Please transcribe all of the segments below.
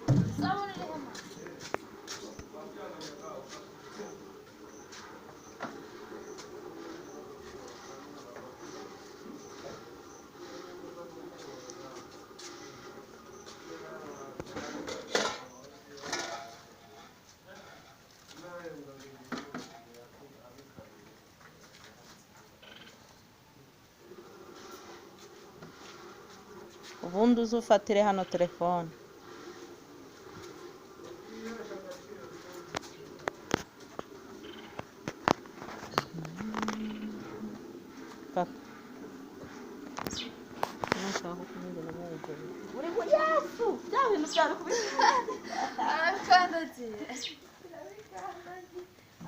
Isabune iri hano. ubundi uzufatire hano telefone. Papa nashaka kumubona mwego uri ngo Yesu bya bintu byari kubikora Arakandagiye.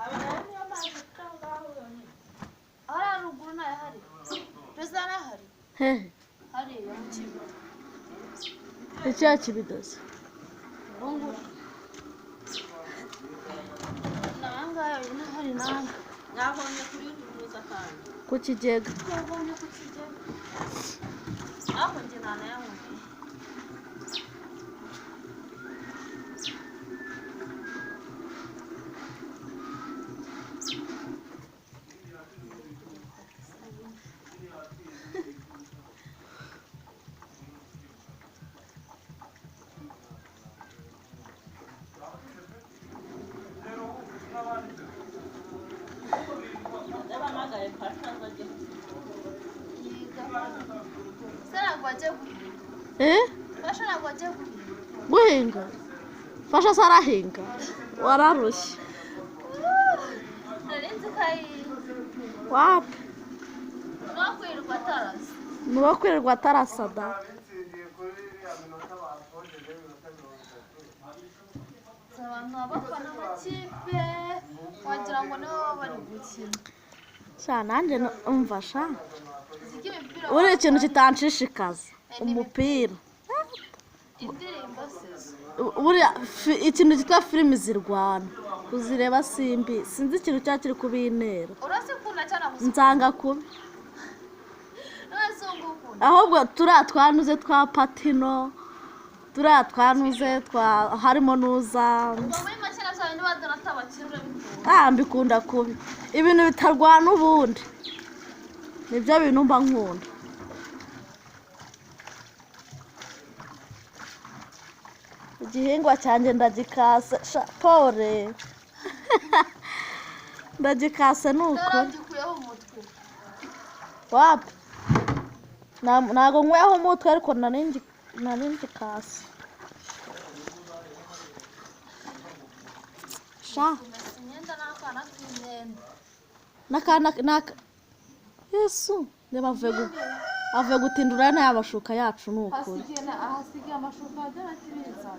abana niyo mazi tangaho yoni Ara ruguru nayo hari. Pesa nahari. Hehe. Hari yo mu kigo. Icya kibidoze. Bungu. Nanga yo hari nanga. nabonye kuri ruza kandi Ku kigega. Yabonye ku kigega. Aho nje nana yangu. ndabamagaye pasha baje Sana kwaje Fasha na kwaje Guhinga. Fasha sarahinga. Wararushye. Narenze kai Wapi? no kwirirwa tarasi. Nuwo kwirirwa atarasada. Abantu abafana amakipe wagira ngo nibo bari gukina. Sha nanjye umva sha. Ziki imipira Uri ikintu kitanshishikaza. Umupira. indirimbo sezo. Buriya ikintu cyitwa filimi zirwana. Kuzireba simbi. Sinzi ikintu cyakiri kubintera. Urasikunda cyane gusa. Nsanga kubi. Nasungukunda. Ahubwo twanuze twa patino. Twanuze harimo nuza. Muri make navyo ni badonata bakirure bikunda. Mbikunda kubi. Ibintu bitarwana ubundi. Nibyo bintu mba nkunda. Igihingwa cyanjye ndagikase pole. Ndagikase nuko. Ndarabyikuyeho umutwe. Wapi? Nago nkweho umutwe ariko naringikase. Sha. Imyenda n'akana k'imyenda. Nakana Yesu avuye gutindura n'abashuka yacu nuko. Ahasigiye amashuka y'adatiriza.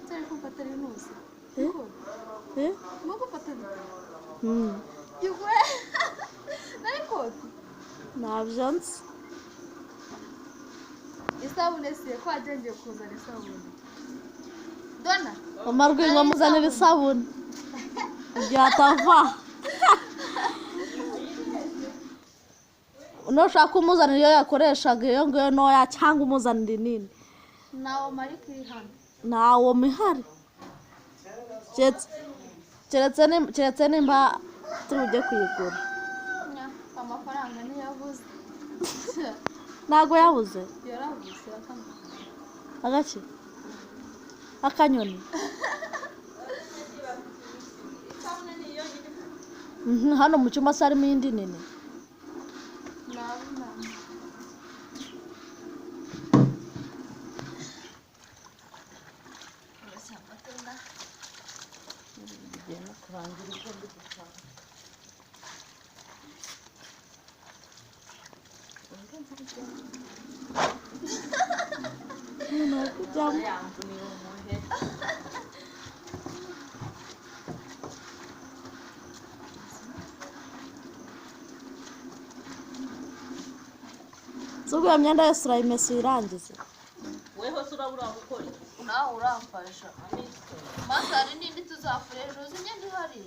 Tari kumfatira inuzi. Muko fatira. Yugwe. Nari koti. Nabyo nzi. Isabune se ko ajenje kuzana isabune. Dona. Amarwingo muzanira isabune. Byatava. Unoshaka umuzanira iyo yakoreshaga iyo ngiyo noya cyangwa umuzanira nini. Nawo mari kuri hano. Nawo mihari. Keretse nimba tuje kuyigura. Amafaranga ni yavuze. Nago yabuze. Yaravuze akamwe. Agaki? Akanyoni. Hano mu cyuma sarimo indi nini. Zugu ya myenda yose urayimesa irangize. weho surabura gukora Nawe uramfasha. Masari nindi tuzafurejo zinyenda ihari.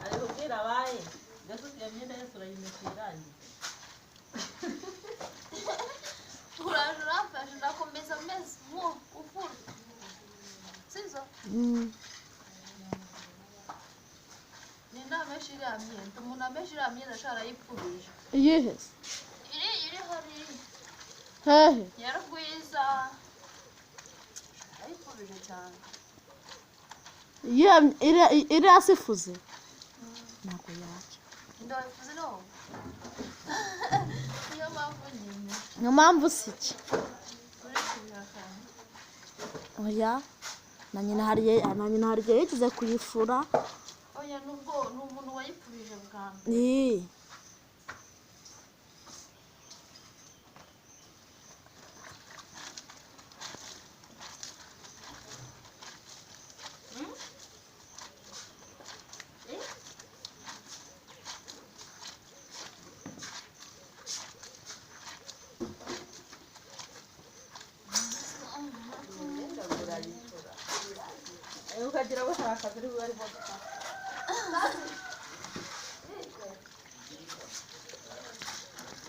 ari kubwira abaye gasubiye myenda yose urayimesa irangiye iriya myenda sharayipfubije. iyihe se Iri hari hehe yaragwiza. Ayipfubije cyane. iri hasi ifuze ntabwo yaca Ndayifuze no. Niyo mpamvu nyine. niyo mpamvu si iki Uri kubihakana. oya na nyina hari igihe yigeze kuyifura Oya nubwo ni umuntu wayipfubije bwa mbere. Ii. ukagira ngo hari akazi uri bari